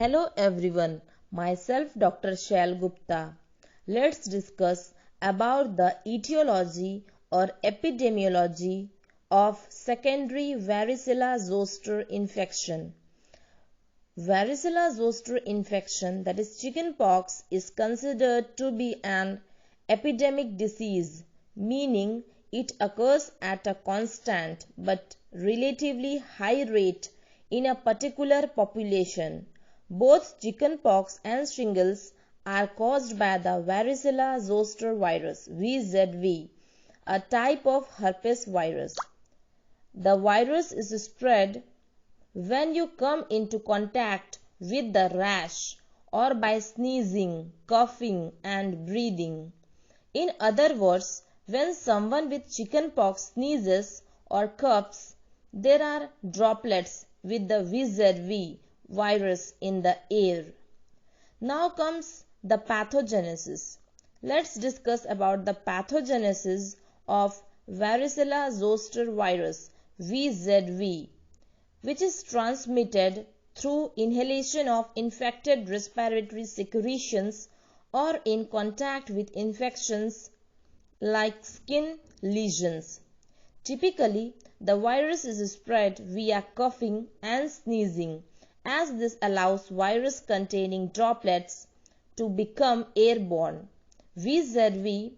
Hello everyone, myself Dr. Shail Gupta. Let's discuss about the etiology or epidemiology of secondary varicella zoster infection. Varicella zoster infection, that is chickenpox, is considered to be an epidemic disease, meaning it occurs at a constant but relatively high rate in a particular population. Both chickenpox and shingles are caused by the varicella zoster virus (VZV), a type of herpes virus. The virus is spread when you come into contact with the rash or by sneezing, coughing and breathing. In other words, when someone with chickenpox sneezes or coughs, there are droplets with the VZV virus in the air. Now comes the pathogenesis. Let's discuss about the pathogenesis of varicella zoster virus VZV, which is transmitted through inhalation of infected respiratory secretions or in contact with infections like skin lesions. Typically, the virus is spread via coughing and sneezing, as this allows virus-containing droplets to become airborne. VZV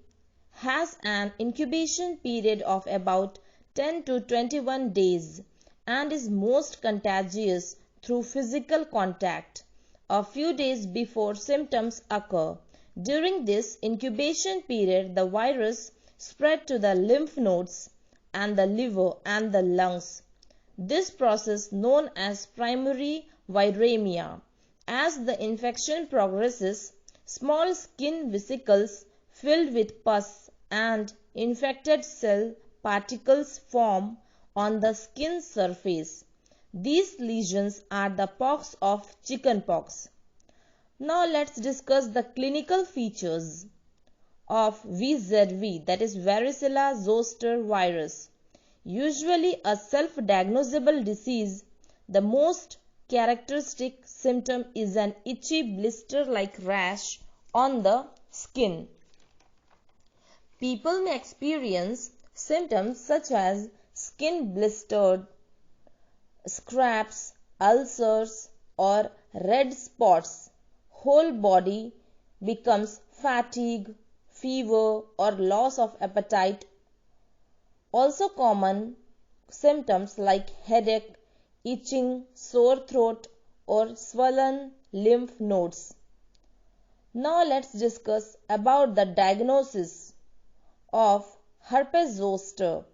has an incubation period of about 10 to 21 days and is most contagious through physical contact a few days before symptoms occur. During this incubation period, the virus spread to the lymph nodes and the liver and the lungs. This process known as primary viremia. As the infection progresses, small skin vesicles filled with pus and infected cell particles form on the skin surface. These lesions are the pox of chickenpox. Now let's discuss the clinical features of VZV, that is varicella zoster virus. Usually a self-diagnosable disease, the most characteristic symptom is an itchy blister-like rash on the skin. People may experience symptoms such as skin blistered, scrapes, ulcers or red spots. Whole body becomes fatigue, fever or loss of appetite. Also common symptoms like headache, itching, sore throat or swollen lymph nodes. Now let's discuss about the diagnosis of herpes zoster.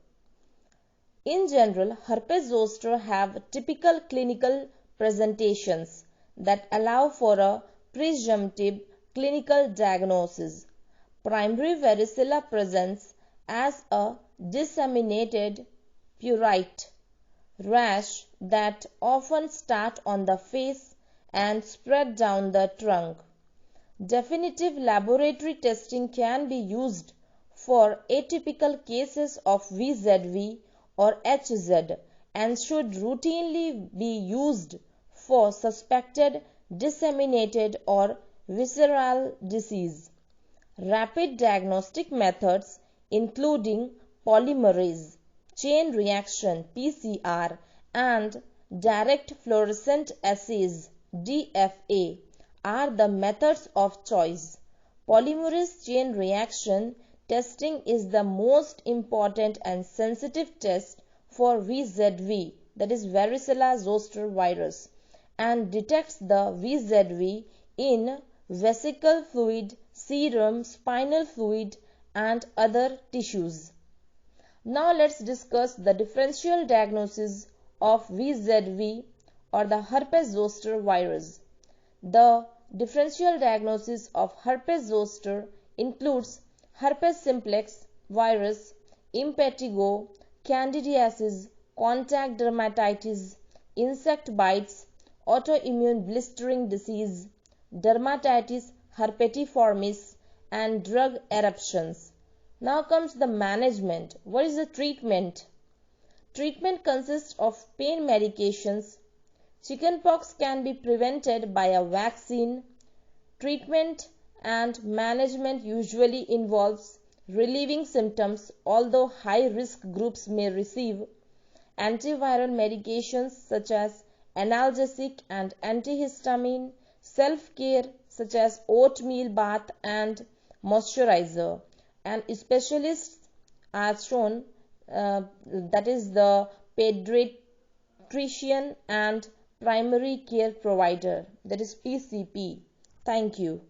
In general, herpes zoster have typical clinical presentations that allow for a presumptive clinical diagnosis. Primary varicella presents as a disseminated prurite rash that often start on the face and spread down the trunk. Definitive laboratory testing can be used for atypical cases of VZV or HZ and should routinely be used for suspected disseminated or visceral disease. Rapid diagnostic methods including polymerase chain reaction PCR and direct fluorescent assays DFA are the methods of choice. Polymerase chain reaction testing is the most important and sensitive test for VZV, that is varicella zoster virus, and detects the VZV in vesical fluid, serum, spinal fluid and other tissues. Now let's discuss the differential diagnosis of VZV or the herpes zoster virus. The differential diagnosis of herpes zoster includes herpes simplex virus, impetigo, candidiasis, contact dermatitis, insect bites, autoimmune blistering disease, dermatitis herpetiformis and drug eruptions. Now comes the management. What is the treatment? Treatment consists of pain medications, Chickenpox can be prevented by a vaccine. Treatment and management usually involves relieving symptoms, although high-risk groups may receive antiviral medications such as analgesic and antihistamine, self-care such as oatmeal bath and moisturizer, and specialists are shown, that is the pediatrician and primary care provider, that is PCP. Thank you.